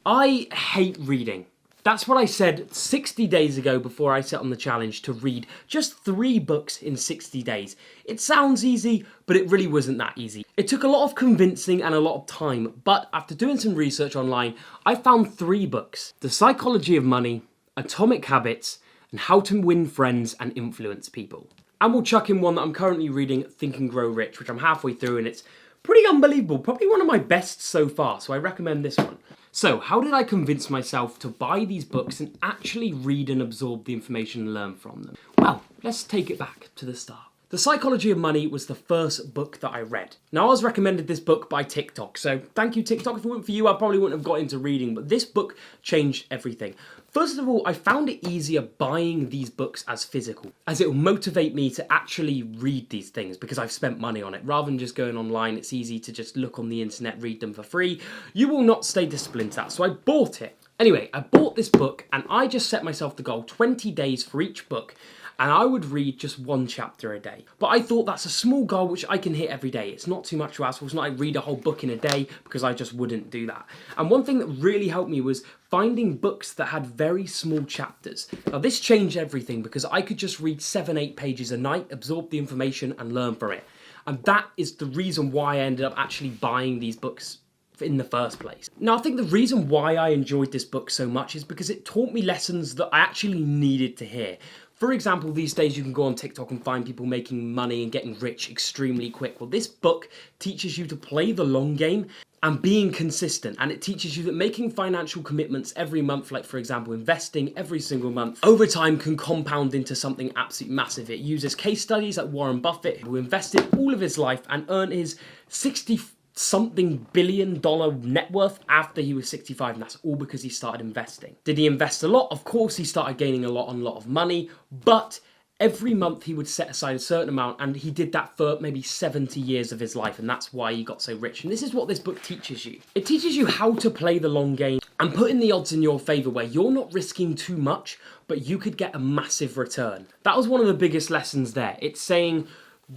I hate reading. That's what I said 60 days ago before I set on the challenge to read just 3 books in 60 days. It sounds easy, but it really wasn't that easy. It took a lot of convincing and a lot of time, but after doing some research online, I found 3 books: The Psychology of Money, Atomic Habits, and How to Win Friends and Influence People. And we'll chuck in one that I'm currently reading, Think and Grow Rich, which I'm halfway through, and it's pretty unbelievable. Probably one of my best so far, so I recommend this one. So, how did I convince myself to buy these books and actually read and absorb the information and learn from them? Well, let's take it back to the start. The Psychology of Money was the first book that I read. Now, I was recommended this book by TikTok, so thank you, TikTok. If it weren't for you, I probably wouldn't have got into reading, but this book changed everything. First of all, I found it easier buying these books as physical, as it will motivate me to actually read these things because I've spent money on it. Rather than just going online, it's easy to just look on the internet, read them for free. You will not stay disciplined to that, so I bought it. Anyway, I bought this book and I just set myself the goal, 20 days for each book, and I would read just 1 chapter a day. But I thought that's a small goal which I can hit every day. It's not too much to ask for. It's not like read a whole book in a day, because I just wouldn't do that. And one thing that really helped me was finding books that had very small chapters. Now this changed everything because I could just read 7-8 pages a night, absorb the information and learn from it. And that is the reason why I ended up actually buying these books in the first place. Now, I think the reason why I enjoyed this book so much is because it taught me lessons that I actually needed to hear. For example, these days you can go on TikTok and find people making money and getting rich extremely quick. Well, this book teaches you to play the long game and being consistent, and it teaches you that making financial commitments every month, like for example investing every single month, over time can compound into something absolutely massive. It uses case studies like Warren Buffett, who invested all of his life and earned his 60-something billion net worth after he was 65, and that's all because he started investing. Did he invest a lot? Of course he started gaining a lot of money, but every month he would set aside a certain amount, and he did that for maybe 70 years of his life, and that's why he got so rich. And this is what this book teaches you. It teaches you how to play the long game and putting the odds in your favour where you're not risking too much, but you could get a massive return. That was one of the biggest lessons there. It's saying,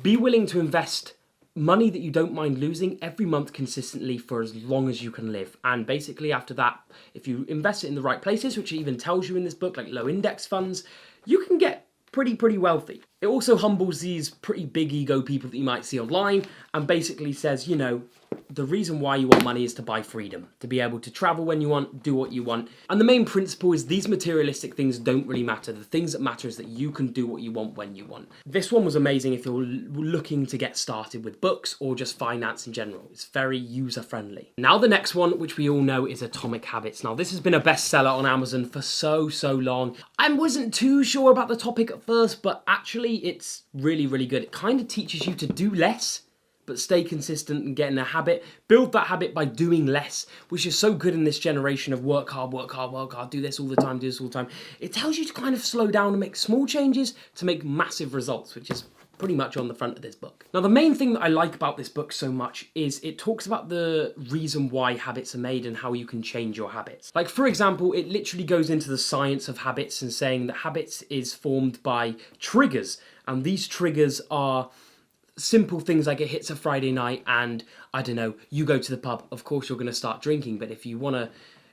be willing to invest money that you don't mind losing every month consistently for as long as you can live. And basically after that, if you invest it in the right places, which it even tells you in this book, like low index funds, you can get pretty wealthy. It also humbles these pretty big ego people that you might see online and basically says, you know, the reason why you want money is to buy freedom, to be able to travel when you want, do what you want. And the main principle is these materialistic things don't really matter. The things that matter is that you can do what you want when you want. This one was amazing if you're looking to get started with books or just finance in general. It's very user-friendly. Now the next one, which we all know, is Atomic Habits. Now this has been a bestseller on Amazon for so long. I wasn't too sure about the topic at first, but actually it's really good. It kind of teaches you to do less, but stay consistent and get in a habit. Build that habit by doing less, which is so good in this generation of work hard, do this all the time, do this all the time. It tells you to kind of slow down and make small changes to make massive results, which is pretty much on the front of this book. Now, the main thing that I like about this book so much is it talks about the reason why habits are made and how you can change your habits. Like, for example, it literally goes into the science of habits and saying that habits is formed by triggers, and these triggers are simple things like it hits a Friday night and, I don't know, you go to the pub. Of course you're going to start drinking, but if you want to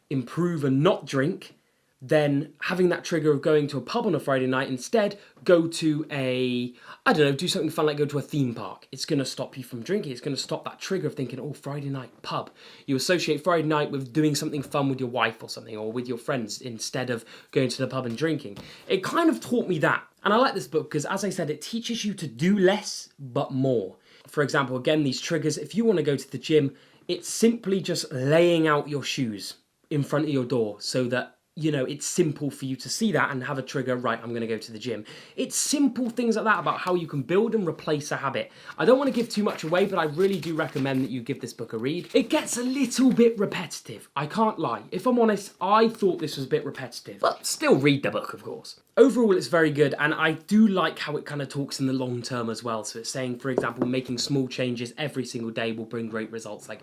improve and not drink, then having that trigger of going to a pub on a Friday night, instead go to do something fun like go to a theme park. It's going to stop you from drinking. It's going to stop that trigger of thinking, oh, Friday night, pub. You associate Friday night with doing something fun with your wife or something, or with your friends, instead of going to the pub and drinking. It kind of taught me that. And I like this book because, as I said, it teaches you to do less, but more. For example, again, these triggers, if you want to go to the gym, it's simply just laying out your shoes in front of your door so that, you know, it's simple for you to see that and have a trigger, right, I'm going to go to the gym. It's simple things like that about how you can build and replace a habit. I don't want to give too much away, but I really do recommend that you give this book a read. It gets a little bit repetitive, I can't lie. If I'm honest, I thought this was a bit repetitive, but still read the book, of course. Overall, it's very good, and I do like how it kind of talks in the long term as well. So it's saying, for example, making small changes every single day will bring great results. Like,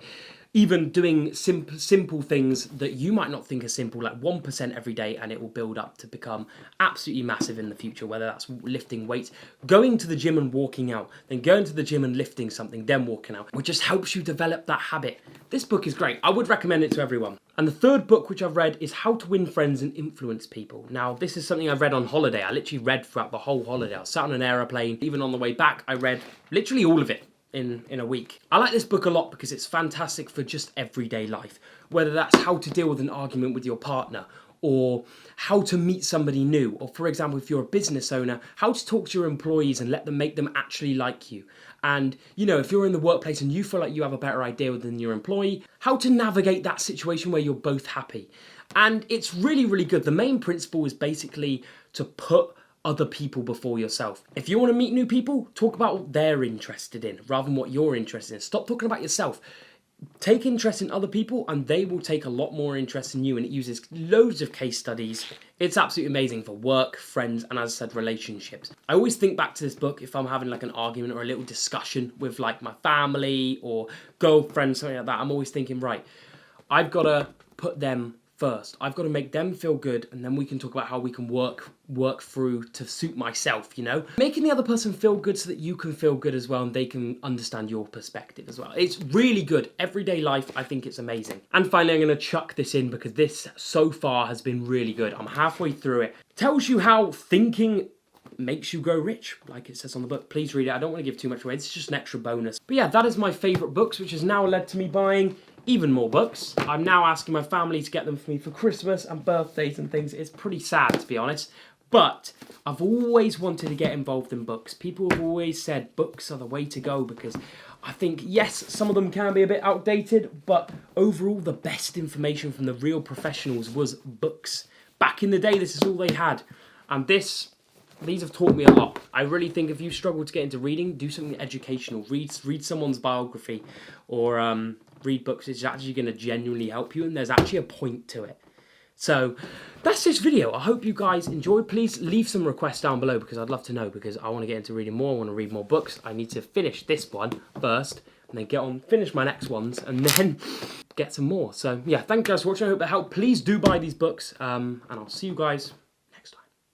even doing simple things that you might not think are simple, like 1% every day, and it will build up to become absolutely massive in the future, whether that's lifting weights, going to the gym and walking out, then going to the gym and lifting something, then walking out, which just helps you develop that habit. This book is great. I would recommend it to everyone. And the third book which I've read is How to Win Friends and Influence People. Now, this is something I've read on holiday. I literally read throughout the whole holiday. I was sat on an aeroplane. Even on the way back, I read literally all of it in a week. I like this book a lot because it's fantastic for just everyday life. Whether that's how to deal with an argument with your partner, or how to meet somebody new, or for example, if you're a business owner, how to talk to your employees and make them actually like you. And, you know, if you're in the workplace and you feel like you have a better idea than your employee, how to navigate that situation where you're both happy. And it's really, really good. The main principle is basically to put other people before yourself. If you want to meet new people, talk about what they're interested in rather than what you're interested in. Stop talking about yourself. Take interest in other people and they will take a lot more interest in you, and it uses loads of case studies. It's absolutely amazing for work, friends, and as I said, relationships. I always think back to this book if I'm having like an argument or a little discussion with like my family or girlfriend, something like that. I'm always thinking, right, I've got to put them first. I've got to make them feel good, and then we can talk about how we can work through to suit myself, you know? Making the other person feel good so that you can feel good as well and they can understand your perspective as well. It's really good. Everyday life, I think it's amazing. And finally, I'm going to chuck this in because this so far has been really good. I'm halfway through it. Tells you how thinking makes you grow rich, like it says on the book. Please read it. I don't want to give too much away. It's just an extra bonus. But yeah, that is my favourite books, which has now led to me buying even more books. I'm now asking my family to get them for me for Christmas and birthdays and things. It's pretty sad, to be honest. But I've always wanted to get involved in books. People have always said books are the way to go because I think, yes, some of them can be a bit outdated, but overall the best information from the real professionals was books. Back in the day, this is all they had. And these have taught me a lot. I really think if you struggle to get into reading, do something educational. Read someone's biography or read books. It's actually going to genuinely help you, and there's actually a point to it. So that's this video. I hope you guys enjoyed. Please leave some requests down below because I'd love to know, because I want to get into reading more. I want to read more books. I need to finish this one first and then finish my next ones and then get some more. So yeah, thank you guys for watching. I hope that helped. Please do buy these books and I'll see you guys